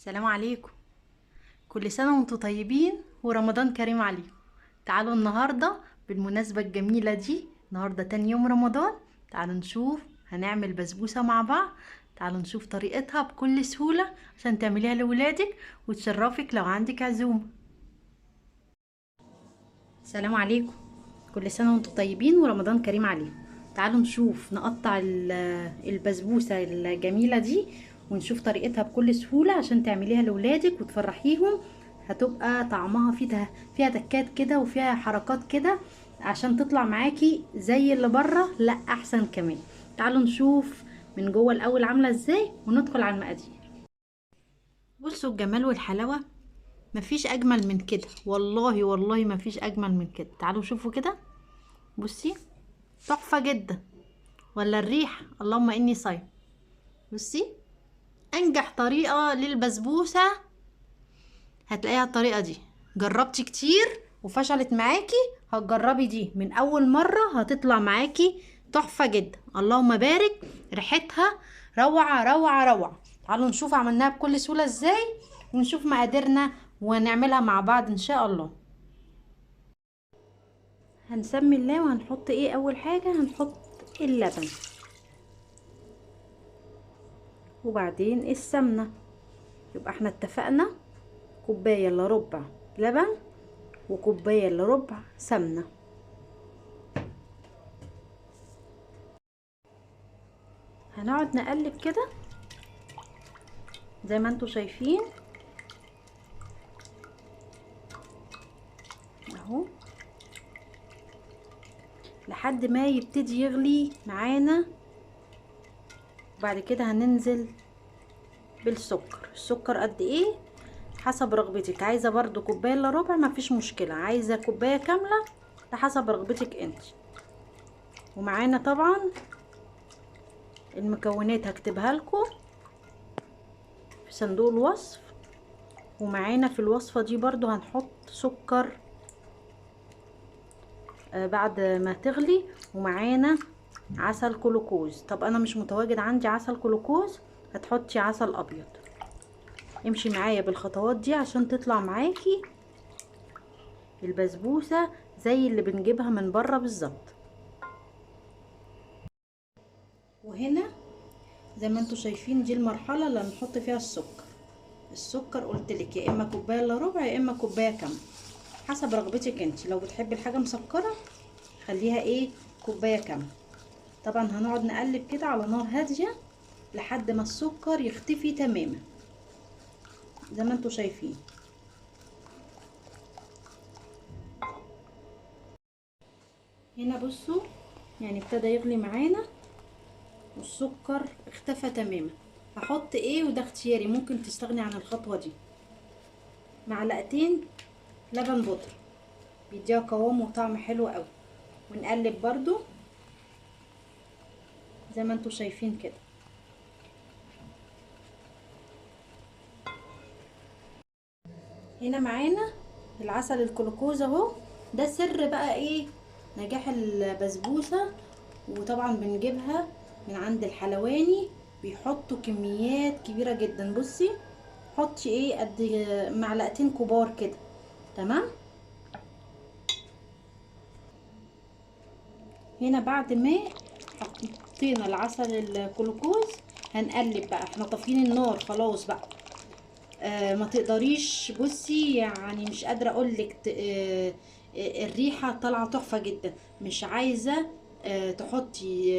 السلام عليكم. كل سنة وانتم طيبين ورمضان كريم عليكم. تعالوا النهاردة بالمناسبة الجميلة دي، النهاردة تاني يوم رمضان. تعالوا نشوف هنعمل بسبوسة مع بعض. تعالوا نشوف طريقتها بكل سهولة عشان تعمليها لولادك وتشرفك لو عندك عزومة. السلام عليكم. كل سنة وانتم طيبين ورمضان كريم عليكم. تعالوا نشوف نقطع البسبوسة الجميلة دي ونشوف طريقتها بكل سهولة عشان تعمليها لولادك وتفرحيهم. هتبقى طعمها فيها تكات كده وفيها حركات كده عشان تطلع معاكي زي اللي بره، لا احسن كمان. تعالوا نشوف من جوه الاول عاملة ازاي وندخل على المقادير. بصوا الجمال والحلاوة، مفيش اجمل من كده، والله والله مفيش اجمل من كده. تعالوا شوفوا كده، بصي تحفة جدا. ولا الريح، اللهم اني صايم. بصي انجح طريقة للبسبوسة هتلاقيها الطريقة دي. جربتي كتير وفشلت معاكي، هتجربي دي من اول مرة هتطلع معاكي تحفة جدا. اللهم بارك، ريحتها روعة روعة روعة. تعالوا نشوف عملناها بكل سهولة ازاي ونشوف مقاديرنا ونعملها مع بعض ان شاء الله. هنسمي الله وهنحط ايه؟ اول حاجة هنحط اللبن، وبعدين السمنة. يبقى احنا اتفقنا كوباية الا ربع لبن وكوباية الا ربع سمنة. هنقعد نقلب كده زي ما انتوا شايفين اهو لحد ما يبتدي يغلي معانا. وبعد كده هننزل بالسكر. السكر قد ايه؟ حسب رغبتك. عايزه برضو كوبايه الا ربع مفيش مشكله، عايزه كوبايه كامله ده حسب رغبتك انت. ومعانا طبعا المكونات هكتبها لكم في صندوق الوصف، ومعانا في الوصفه دي برضو هنحط سكر بعد ما تغلي، ومعانا عسل كلوكوز. طب انا مش متواجد عندي عسل كلوكوز، هتحطي عسل ابيض. امشي معايا بالخطوات دي عشان تطلع معاكي البسبوسه زي اللي بنجيبها من بره بالظبط. وهنا زي ما انتوا شايفين دي المرحله اللي هنحط فيها السكر. السكر قلتلك يا اما كوبايه الا ربع يا اما كوبايه كامله حسب رغبتك انت. لو بتحبي الحاجه مسكره خليها ايه؟ كوبايه كامله. طبعا هنقعد نقلب كده على نار هاديه لحد ما السكر يختفي تماما زي ما انتوا شايفين. هنا بصوا يعني ابتدى يغلي معانا والسكر اختفى تماما. هحط ايه؟ وده اختياري، ممكن تستغني عن الخطوه دي. معلقتين لبن بودر بيديها قوام وطعم حلو قوي. ونقلب برضو زي ما انتوا شايفين كده. هنا معانا العسل الكلوكوز اهو. ده سر بقى ايه نجاح البسبوسه. وطبعا بنجيبها من عند الحلواني، بيحطوا كميات كبيره جدا. بصي حطي ايه؟ قد معلقتين كبار كده. تمام. هنا بعد ما حطينا العسل الكلوكوز هنقلب بقى. احنا طافيين النار خلاص بقى. ما تقدريش، بصي يعني مش قادره اقولك الريحه طالعه تحفه جدا. مش عايزه تحطي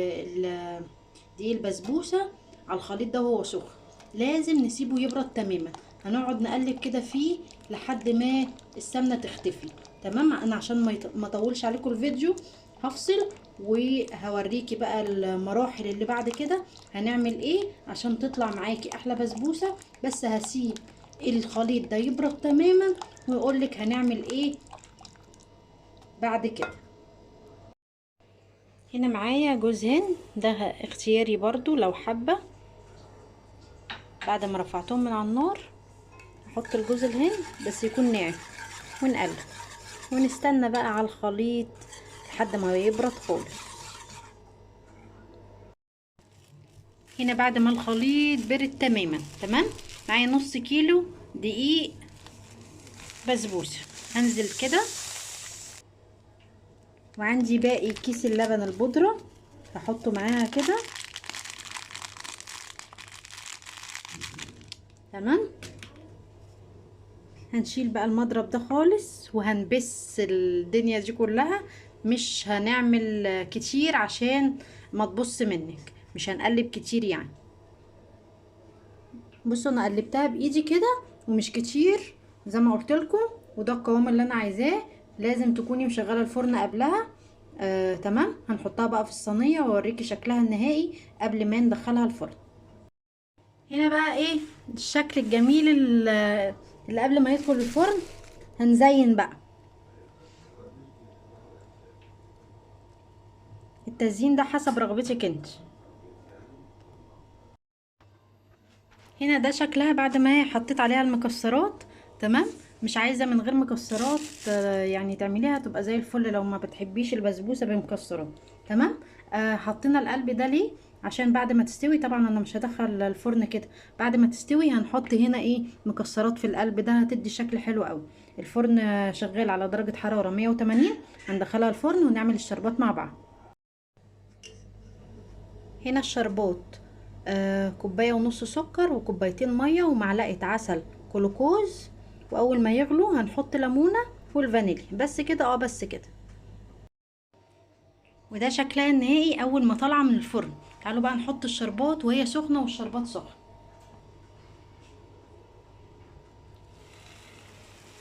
دي البسبوسه على الخليط ده وهو سخن، لازم نسيبه يبرد تماما. هنقعد نقلب كده فيه لحد ما السمنه تختفي. تمام. انا عشان ما اطولش عليكم الفيديو هفصل وهوريكي بقى المراحل اللي بعد كده هنعمل ايه عشان تطلع معاكي احلى بسبوسه. بس هسيب الخليط ده يبرد تماما ويقولك هنعمل ايه بعد كده. هنا معايا جوز هند، ده اختياري برضو لو حابه. بعد ما رفعتهم من على النار احط الجوز الهند بس يكون ناعم، ونقلب ونستنى بقى على الخليط لحد ما يبرد خالص. هنا بعد ما الخليط برد تماما تمام معايا نص كيلو دقيق بسبوسه، هنزل كده. وعندي باقي كيس اللبن البودره هحطه معاها كده. تمام. هنشيل بقى المضرب ده خالص وهنبس الدنيا دي كلها، مش هنعمل كتير عشان ما تبص منك، مش هنقلب كتير يعني. بصوا انا قلبتها بايدي كده ومش كتير زي ما قلت لكم، وده القوام اللي انا عايزاه. لازم تكوني مشغله الفرن قبلها. تمام. هنحطها بقى في الصينيه واوريكي شكلها النهائي قبل ما ندخلها الفرن. هنا بقى ايه الشكل الجميل اللي قبل ما يدخل الفرن. هنزين بقى. التزيين ده حسب رغبتك انت. هنا ده شكلها بعد ما حطيت عليها المكسرات. تمام. مش عايزه من غير مكسرات، يعني تعمليها تبقى زي الفل لو ما بتحبيش البسبوسه بمكسرات. تمام. حطينا القلب ده ليه؟ عشان بعد ما تستوي، طبعا انا مش هدخل الفرن كده، بعد ما تستوي هنحط هنا ايه مكسرات في القلب ده، هتدي شكل حلو قوي. الفرن شغال على درجه حراره 180. هندخلها الفرن ونعمل الشربات مع بعض. هنا الشربات كوباية ونص سكر وكوبايتين مية ومعلقة عسل جلوكوز. واول ما يغلو هنحط ليمونة والفانيليا، بس كده. بس كده. وده شكلها النهائي اول ما طالعة من الفرن. تعالوا بقى نحط الشربات وهي سخنة والشربات سخن.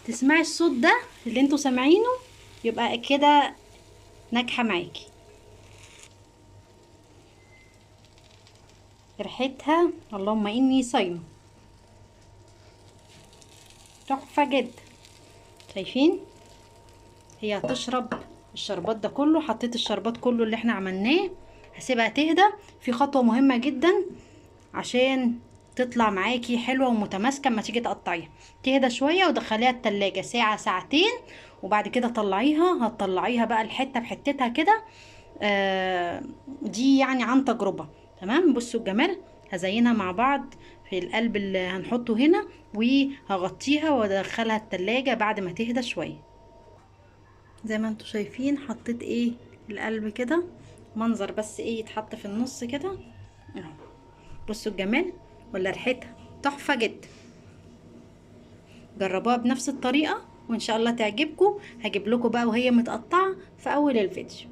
تسمعي الصوت ده اللي انتوا سامعينه؟ يبقى كده ناجحة معاكي. ريحتها اللهم اني صايمة، تحفة جدا. شايفين؟ هي هتشرب الشربات ده كله. حطيت الشربات كله اللي احنا عملناه. هسيبها تهدى. في خطوة مهمة جدا عشان تطلع معاكي حلوة ومتماسكة اما تيجي تقطعيها. تهدى شوية ودخليها التلاجة ساعة ساعتين، وبعد كده طلعيها. هتطلعيها بقى الحتة بحتتها كده. دي يعني عن تجربة. تمام. بصوا الجمال. هزينها مع بعض في القلب اللي هنحطه هنا، وهغطيها وادخلها التلاجة بعد ما تهدى شوية. زي ما انتوا شايفين حطيت ايه القلب كده، منظر بس ايه يتحط في النص كده اهو. بصوا الجمال ولا ريحتها تحفة جدا. جربوها بنفس الطريقة وان شاء الله تعجبكم. هجيب لكم بقى وهي متقطعة في اول الفيديو.